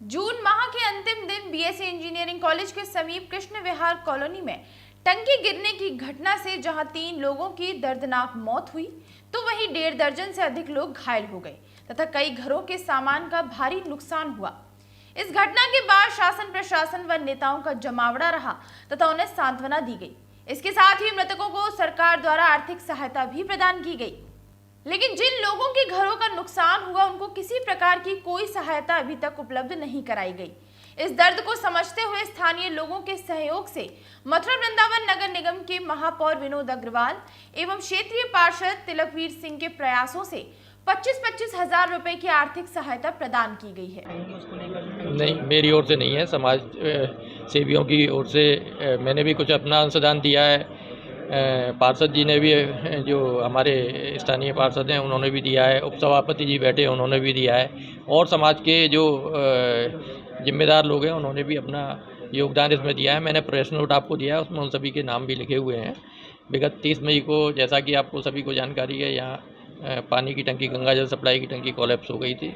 जून माह के अंतिम दिन बीएससी इंजीनियरिंग कॉलेज के समीप कृष्ण विहार कॉलोनी में टंकी गिरने की घटना से जहां 3 लोगों की दर्दनाक मौत हुई, तो वहीं 1.5 दर्जन से अधिक लोग घायल हो गए तथा कई घरों के सामान का भारी नुकसान हुआ। इस घटना के बाद शासन प्रशासन व नेताओं का जमावड़ा रहा तथा उन्हें सांत्वना दी गई। इसके साथ ही मृतकों को सरकार द्वारा आर्थिक सहायता भी प्रदान की गई। लेकिन जिन लोगों के घरों का नुकसान हुआ उनको किसी प्रकार की कोई सहायता अभी तक उपलब्ध नहीं कराई गई। इस दर्द को समझते हुए स्थानीय लोगों के सहयोग से मथुरा वृंदावन नगर निगम के महापौर विनोद अग्रवाल एवं क्षेत्रीय पार्षद तिलकवीर सिंह के प्रयासों से 25-25 हजार रुपए की आर्थिक सहायता प्रदान की गई है। नहीं, मेरी ओर से नहीं है, समाज सेवियों की ओर से मैंने भी कुछ अपना अंशदान दिया है। पार्षद जी ने भी, जो हमारे स्थानीय पार्षद हैं उन्होंने भी दिया है, उपसभापति जी बैठे उन्होंने भी दिया है, और समाज के जो जिम्मेदार लोग हैं उन्होंने भी अपना योगदान इसमें दिया है। मैंने प्रेस नोट आपको दिया है, उसमें उन सभी के नाम भी लिखे हुए हैं। विगत 30 मई को, जैसा कि आपको सभी को जानकारी है, यहाँ पानी की टंकी, गंगा जल सप्लाई की टंकी कोलैप्स हो गई थी,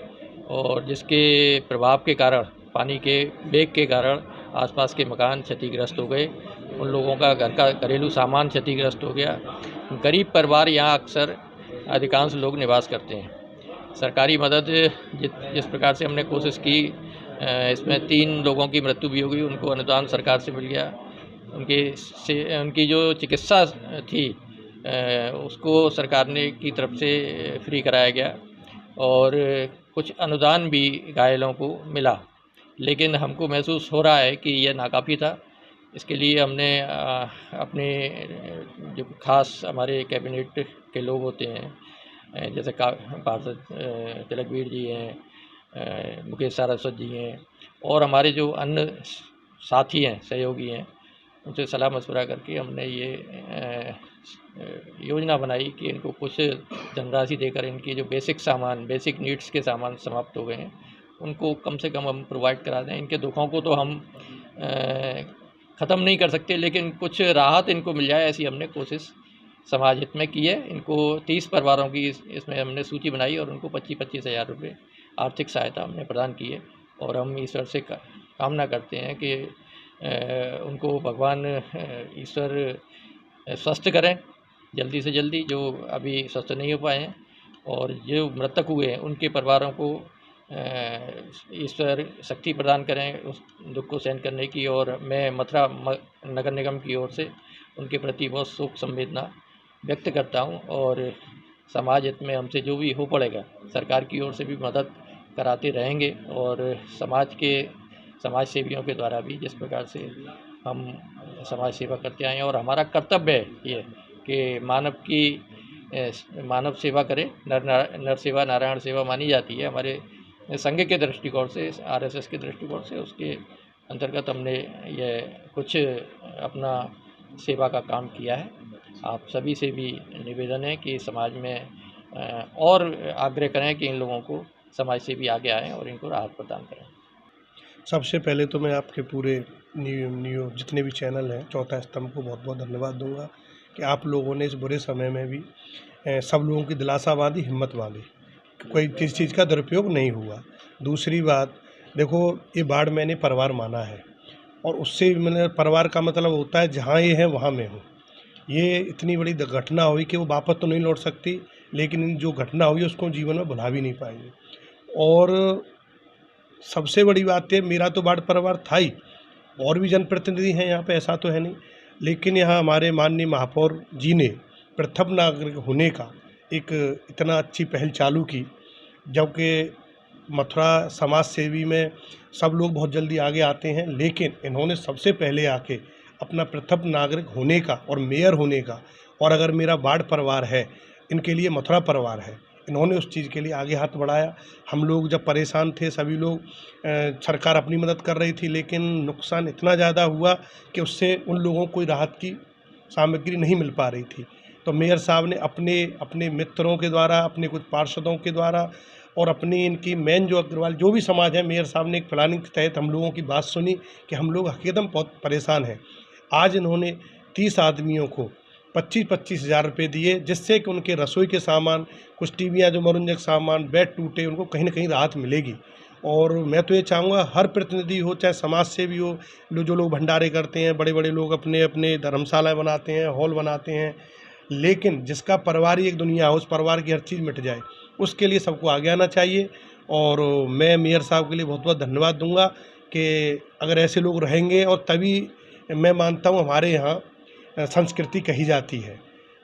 और जिसके प्रभाव के कारण, पानी के वेग के कारण आसपास के मकान क्षतिग्रस्त हो गए। उन लोगों का घर का घरेलू सामान क्षतिग्रस्त हो गया। गरीब परिवार यहाँ अक्सर अधिकांश लोग निवास करते हैं। सरकारी मदद जिस प्रकार से हमने कोशिश की, इसमें 3 लोगों की मृत्यु भी हो गई, उनको अनुदान सरकार से मिल गया। उनकी जो चिकित्सा थी उसको सरकार ने की तरफ से फ्री कराया गया, और कुछ अनुदान भी घायलों को मिला। लेकिन हमको महसूस हो रहा है कि यह नाकाफ़ी था। इसके लिए हमने अपने जो खास हमारे कैबिनेट के लोग होते हैं, जैसे पार्षद तिलकवीर जी हैं, मुकेश सारस्वत जी हैं, और हमारे जो अन्य साथी हैं, सहयोगी हैं, उनसे सलाह मशवरा करके हमने ये योजना बनाई कि इनको कुछ धनराशि देकर इनकी जो बेसिक नीड्स के सामान समाप्त हो गए हैं उनको कम से कम हम प्रोवाइड करा दें। इनके दुखों को तो हम ख़त्म नहीं कर सकते, लेकिन कुछ राहत इनको मिल जाए, ऐसी हमने कोशिश समाज हित में की है। इनको 30 परिवारों की इसमें हमने सूची बनाई, और उनको 25-25 हज़ार रुपये आर्थिक सहायता हमने प्रदान की है। और हम ईश्वर से कामना करते हैं कि उनको भगवान ईश्वर स्वस्थ करें जल्दी से जल्दी, जो अभी स्वस्थ नहीं हो पाए हैं, और जो मृतक हुए हैं उनके परिवारों को ईश्वर शक्ति प्रदान करें उस दुख को सहन करने की। और मैं मथुरा नगर निगम की ओर से उनके प्रति बहुत शोक संवेदना व्यक्त करता हूं, और समाज हित में हमसे जो भी हो पड़ेगा सरकार की ओर से भी मदद कराते रहेंगे। और समाज सेवियों के द्वारा भी जिस प्रकार से हम समाज सेवा करते आए हैं, और हमारा कर्तव्य है ये कि मानव सेवा करें। नर सेवा नारायण सेवा मानी जाती है हमारे संघ के दृष्टिकोण से, आरएसएस के दृष्टिकोण से। उसके अंतर्गत हमने यह कुछ अपना सेवा का काम किया है। आप सभी से भी निवेदन है कि समाज में और आग्रह करें कि इन लोगों को समाज से भी आगे आएँ और इनको राहत प्रदान करें। सबसे पहले तो मैं आपके पूरे जितने भी चैनल हैं, चौथा स्तंभ को बहुत बहुत धन्यवाद दूंगा कि आप लोगों ने इस बुरे समय में भी सब लोगों की दिलासा बांधी, हिम्मत बांधी, कोई किसी चीज़ का दुरुपयोग नहीं हुआ। दूसरी बात, देखो, ये बाढ़ मैंने परिवार माना है, और उससे मैंने परिवार का मतलब होता है जहाँ ये है वहाँ मैं हूँ। ये इतनी बड़ी घटना हुई कि वो वापस तो नहीं लौट सकती, लेकिन जो घटना हुई उसको जीवन में भुला भी नहीं पाएंगे। और सबसे बड़ी बात है, मेरा तो बाढ़ परिवार था ही, और भी जनप्रतिनिधि हैं यहाँ पे, ऐसा तो है नहीं, लेकिन यहाँ हमारे माननीय महापौर जी ने प्रथम नागरिक होने का एक इतना अच्छी पहल चालू की, जबकि मथुरा समाज सेवी में सब लोग बहुत जल्दी आगे आते हैं, लेकिन इन्होंने सबसे पहले आके अपना प्रथम नागरिक होने का और मेयर होने का, और अगर मेरा बाढ़ परिवार है, इनके लिए मथुरा परिवार है, इन्होंने उस चीज़ के लिए आगे हाथ बढ़ाया। हम लोग जब परेशान थे, सभी लोग, सरकार अपनी मदद कर रही थी, लेकिन नुकसान इतना ज़्यादा हुआ कि उससे उन लोगों को राहत की सामग्री नहीं मिल पा रही थी। तो मेयर साहब ने अपने मित्रों के द्वारा, अपने कुछ पार्षदों के द्वारा, और अपनी इनकी मेन जो अग्रवाल जो भी समाज है, मेयर साहब ने एक प्लानिंग के तहत हम लोगों की बात सुनी कि हम लोग हकीकतम बहुत परेशान हैं। आज इन्होंने 30 आदमियों को 25-25 हज़ार रुपये दिए, जिससे कि उनके रसोई के सामान, कुछ टीवियाँ जो मनोरंजक सामान, बेड टूटे, उनको कहीं ना कहीं राहत मिलेगी। और मैं तो ये चाहूँगा हर प्रतिनिधि हो, चाहे समाज सेवी हो, जो लोग भंडारे करते हैं, बड़े बड़े लोग अपने अपने धर्मशालाएँ बनाते हैं, हॉल बनाते हैं, लेकिन जिसका परिवार ही एक दुनिया हो, उस परिवार की हर चीज़ मिट जाए, उसके लिए सबको आगे आना चाहिए। और मैं मेयर साहब के लिए बहुत बहुत धन्यवाद दूंगा कि अगर ऐसे लोग रहेंगे, और तभी मैं मानता हूँ हमारे यहाँ संस्कृति कही जाती है।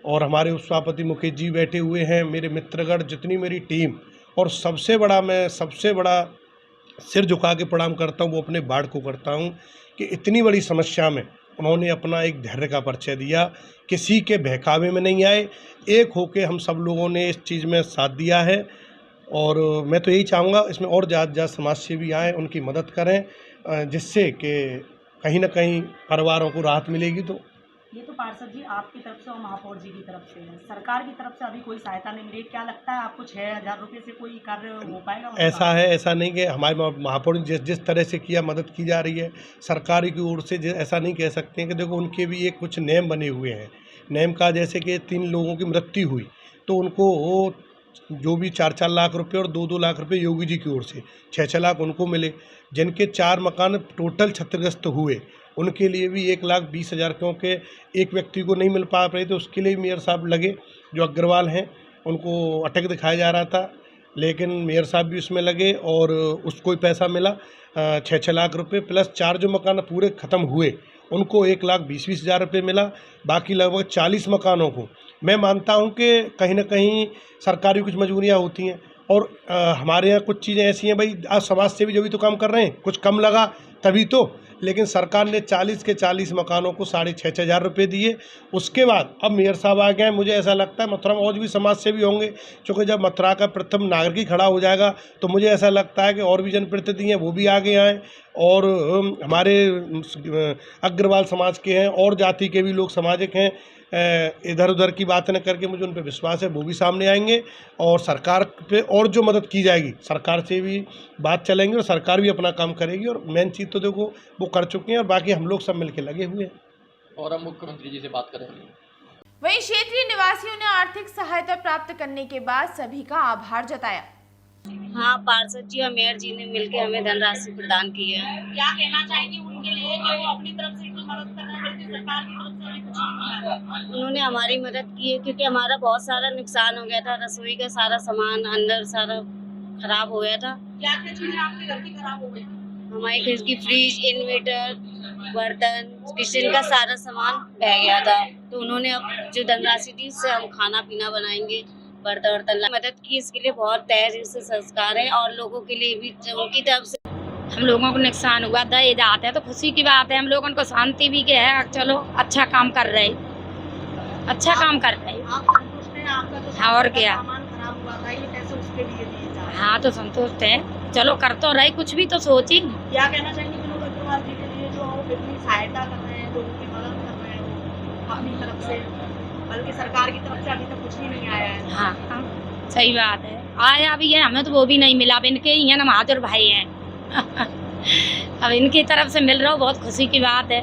और हमारे उपसभापति मुकेश जी बैठे हुए हैं, मेरे मित्रगण, जितनी मेरी टीम, और सबसे बड़ा सिर झुका के प्रणाम करता हूँ वो अपने वार्ड को करता हूँ कि इतनी बड़ी समस्या में उन्होंने अपना एक धैर्य का परिचय दिया, किसी के बहकावे में नहीं आए, एक होके हम सब लोगों ने इस चीज़ में साथ दिया है। और मैं तो यही चाहूँगा इसमें और ज़्यादा समाज सेवी आएँ, उनकी मदद करें, जिससे कि कहीं ना कहीं परिवारों को राहत मिलेगी। तो ये तो पार्षद जी आपकी तरफ से और महापौर जी की तरफ से है, सरकार की तरफ से अभी कोई सहायता नहीं मिली। क्या लगता है आपको 6,000 रुपये से कोई कार्य हो पाएगा? ऐसा है, ऐसा नहीं कि हमारे महापौर ने जिस तरह से किया, मदद की जा रही है सरकार की ओर से। ऐसा नहीं कह सकते हैं कि देखो उनके भी एक कुछ नियम बने हुए हैं। नियम का जैसे कि 3 लोगों की मृत्यु हुई तो उनको जो भी 4-4 लाख रुपए और 2-2 लाख रुपए योगी जी की ओर से 6-6 लाख उनको मिले। जिनके 4 मकान टोटल क्षतिग्रस्त हुए उनके लिए भी 1,20,000, क्योंकि एक व्यक्ति को नहीं मिल पा रहे थे, उसके लिए मेयर साहब लगे, जो अग्रवाल हैं, उनको अटक दिखाया जा रहा था, लेकिन मेयर साहब भी उसमें लगे और उसको ही पैसा मिला 6-6 लाख रुपए, प्लस 4 जो मकान पूरे ख़त्म हुए उनको 1,20,000 रुपये मिला। बाकी लगभग 40 मकानों को मैं मानता हूं कि कहीं ना कहीं सरकारी कुछ मजबूरियां होती हैं, और हमारे यहाँ कुछ चीज़ें ऐसी हैं भाई, आज समाज से भी जो भी तो काम कर रहे हैं, कुछ कम लगा तभी तो, लेकिन सरकार ने 40 के 40 मकानों को 6,500 रुपये दिए। उसके बाद अब मेयर साहब आ गए हैं, मुझे ऐसा लगता है मथुरा में और भी समाज सेवी होंगे, क्योंकि जब मथुरा का प्रथम नागरिक ही खड़ा हो जाएगा तो मुझे ऐसा लगता है कि और भी जनप्रतिनिधि हैं वो भी आगे आएँ, और हमारे अग्रवाल समाज के हैं और जाति के भी लोग सामाजिक हैं, इधर उधर की बात न करके मुझे उन पर विश्वास है वो भी सामने आएंगे, और सरकार पे और जो मदद की जाएगी सरकार से भी बात चलेंगे, और सरकार भी अपना काम करेगी। और मेन चीज़ तो देखो वो कर चुके हैं, और बाकी हम लोग सब मिलके लगे हुए हैं। और हम मुख्यमंत्री जी से बात करेंगे। वहीं क्षेत्रीय निवासियों ने आर्थिक सहायता प्राप्त करने के बाद सभी का आभार जताया। हाँ, पार्षद जी और मेयर जी ने मिलकर हमें धनराशि प्रदान की है। क्या कहना चाहेंगे उनके लिए कि वो अपनी तरफ से इतनी मदद कर रहे हैं, जबकि सरकार की तरफ से अभी कुछ नहीं मिला है? उन्होंने हमारी मदद की है क्योंकि हमारा बहुत सारा नुकसान हो गया था, रसोई का सारा सामान अंदर सारा खराब हो गया था। क्या क्या चीजें आपके घर की खराब हो गई? हमारे घर की फ्रिज, इन्वर्टर, बर्तन, किचन का सारा सामान बह गया था, तो उन्होंने अब जो धनराशि दी उससे हम खाना पीना बनाएंगे, बर्तन वर्तन मदद की। इसके लिए बहुत तहे दिल से संस्कार है, और लोगों के लिए भी उनकी तरफ से हम लोगों को नुकसान हुआ था, ये जाते हैं तो खुशी की बात है, हम लोगों को शांति भी के है, चलो अच्छा काम कर रहे, अच्छा काम कर रहे। आप संतुष्ट हैं? आपका तो हाँ, और क्या। सामान खराब हुआ था, ये पैसे उसके लिए दिए जा रहे हैं। हाँ, तो संतुष्ट है, चलो कर तो रहे, कुछ भी तो सोची। क्या कहना चाहेंगे विनोद अग्रवाल जी के लिए जो इतनी सहायता कर रहे हैं, लोगों की मदद कर रहे हैं वो अपनी तरफ से, बल्कि सरकार की तरफ से अभी तक कुछ भी नहीं आया है? हाँ हाँ, सही बात है, आया भी है, हमें तो वो भी नहीं मिला, अब इनके ही हैं ना, महाजर भाई हैं अब इनकी तरफ से मिल रहा हो, बहुत खुशी की बात है।